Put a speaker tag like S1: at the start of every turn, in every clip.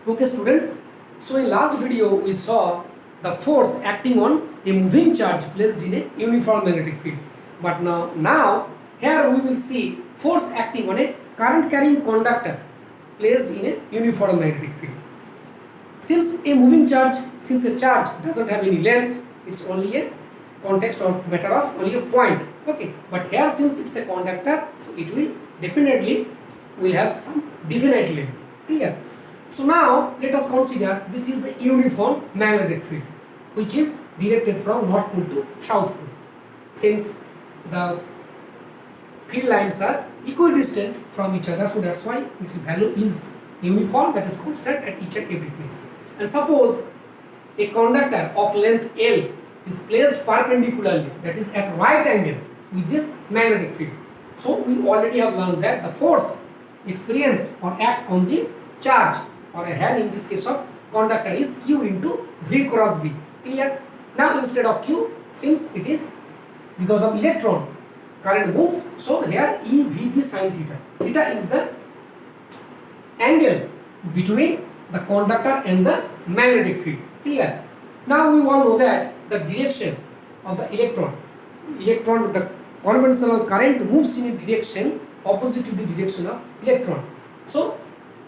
S1: Okay students, so in last video we saw the force acting on a moving charge placed in a uniform magnetic field. But now here we will see force acting on a current carrying conductor placed in a uniform magnetic field. Since a charge doesn't have any length, it's only a context or matter of only a point. Okay, but here since it's a conductor, so it will definitely will have some definite length. Clear? So now let us consider this is a uniform magnetic field which is directed from north pole to south pole. Since the field lines are equidistant from each other, so that's why its value is uniform, that is constant at each and every place. And suppose a conductor of length L is placed perpendicularly, that is at right angle with this magnetic field. So we already have learned that the force experienced or act on the charge or a hand in this case of conductor is Q into V cross B. Clear? Now instead of Q, since it is because of electron current moves, so here EVB sin theta. Theta is the angle between the conductor and the magnetic field. Clear? Now we all know that the direction of the electron, the conventional current moves in a direction opposite to the direction of electron. So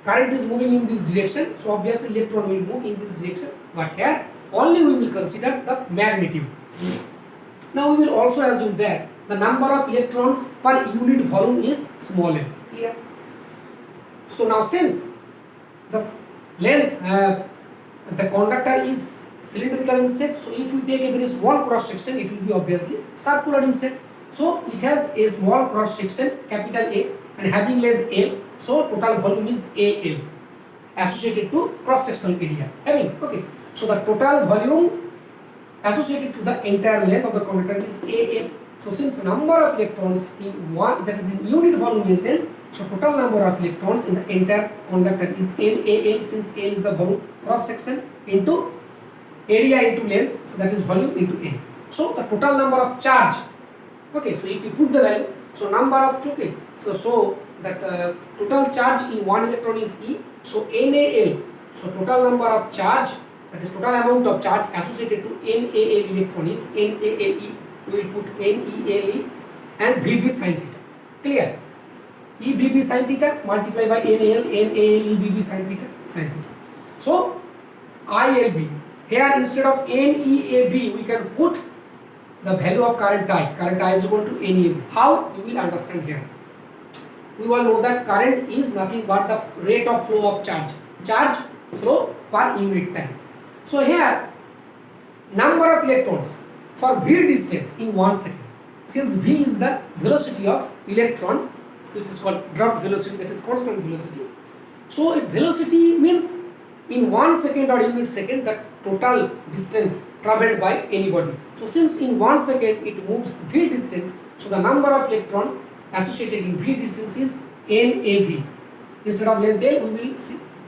S1: current is moving in this direction, so obviously electron will move in this direction, but here only we will consider the magnitude. Now we will also assume that the number of electrons per unit volume is small m. Clear? So now since the length, the conductor is cylindrical in shape, so if we take a very small cross section, it will be obviously circular in shape. So it has a small cross section, capital A, and having length L, so total volume is AL associated to cross sectional area. Okay. So the total volume associated to the entire length of the conductor is AL. So since number of electrons in one, that is in unit volume is N, so total number of electrons in the entire conductor is NAL, since L is the volume cross section into area into length, so that is volume into N. So the total number of charge. Okay, so if you put the value, so number of so that total charge in one electron is E, so NaL, so total number of charge, that is total amount of charge associated to NaL electron is NaLe, we will put NeLe and Vb sin theta. Clear? E Vb sin theta multiplied by NaL, NaLe Vb sin theta. So ILB, here instead of NeAV we can put the value of current I. Current I is equal to NeAV. How? You will understand here. We all know that current is nothing but the rate of flow of charge flow per unit time. So here number of electrons for V distance in 1 second, since V is the velocity of electron, which is called draft velocity, that is constant velocity. So if velocity means in 1 second or unit second the total distance traveled by anybody. So since in 1 second it moves V distance, so the number of electron associated in V distance is NAV. Instead of length L,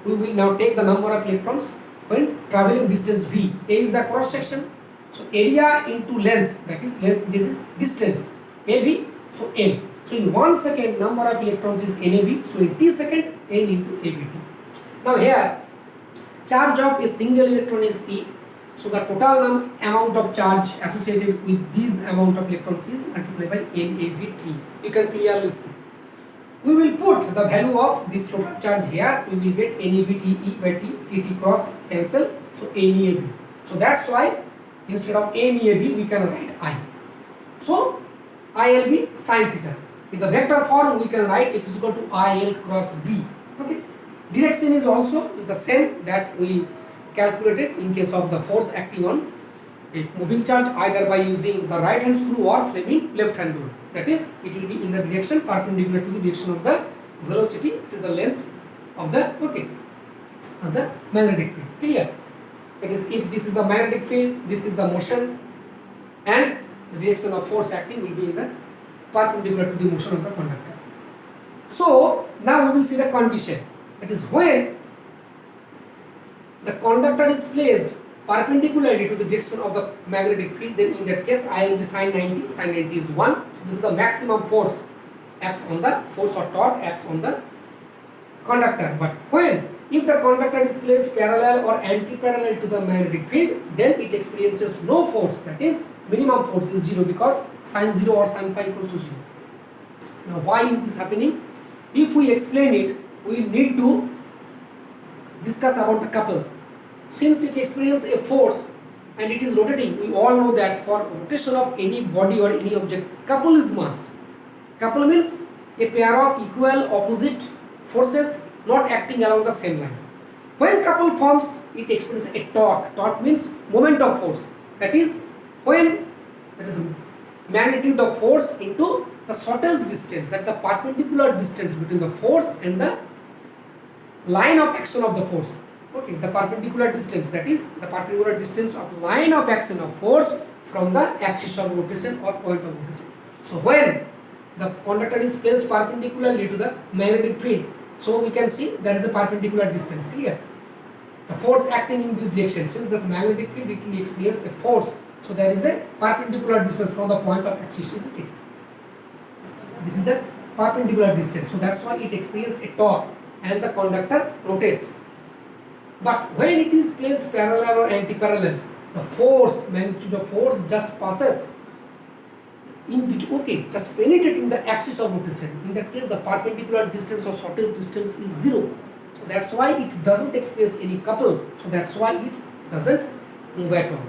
S1: we will now take the number of electrons when traveling distance V. A is the cross section, so area into length, that is length, this is distance AV, so N. So in 1 second number of electrons is NAV, so in T second N into AV2. Now here charge of a single electron is E, so the total amount of charge associated with this amount of electrons is multiplied by NAVT. You can clearly see. We will put the value of this total charge here, we will get NAVTE by T, TT cross cancel, so NAV. So that's why instead of NAV we can write I. So ILB sin theta. In the vector form we can write it is equal to IL cross B. Okay. Direction is also the same that we calculated in case of the force acting on a moving charge, either by using the right hand screw or Fleming left hand rule. That is, it will be in the direction perpendicular to the direction of the velocity, it is the length of the of the magnetic field. Clear? It is, if this is the magnetic field, this is the motion, and the direction of force acting will be in the perpendicular to the motion of the conductor. So now we will see the condition. It is when the conductor is placed perpendicularly to the direction of the magnetic field, then in that case I will be sin 90, sin 90 is 1. So this is the maximum force acts on the force or torque acts on the conductor. But when If the conductor is placed parallel or anti-parallel to the magnetic field, then it experiences no force, that is minimum force is 0 because sin 0 or sin pi equals to 0. Now why is this happening? If we explain it, we need to discuss about the couple. Since it experiences a force and it is rotating, we all know that for rotation of any body or any object, couple is must. Couple means a pair of equal opposite forces not acting along the same line. When couple forms, it experiences a torque. Torque means moment of force. That is when that is magnitude of force into the shortest distance, that is the perpendicular distance between the force and the line of action of the force. Okay, the perpendicular distance, that is the perpendicular distance of line of action of force from the axis of rotation or point of rotation. So when the conductor is placed perpendicularly to the magnetic field, so we can see there is a perpendicular distance here. The force acting in this direction, since this magnetic field it will experience a force, so there is a perpendicular distance from the point of axis, isn't it? This is the perpendicular distance, so that's why it experiences a torque and the conductor rotates. But when it is placed parallel or anti-parallel, the force, magnitude of force just passes in between, okay, just penetrating the axis of rotation. In that case, the perpendicular distance or shortest distance is 0. So that's why it doesn't experience any couple. So that's why it doesn't move at all.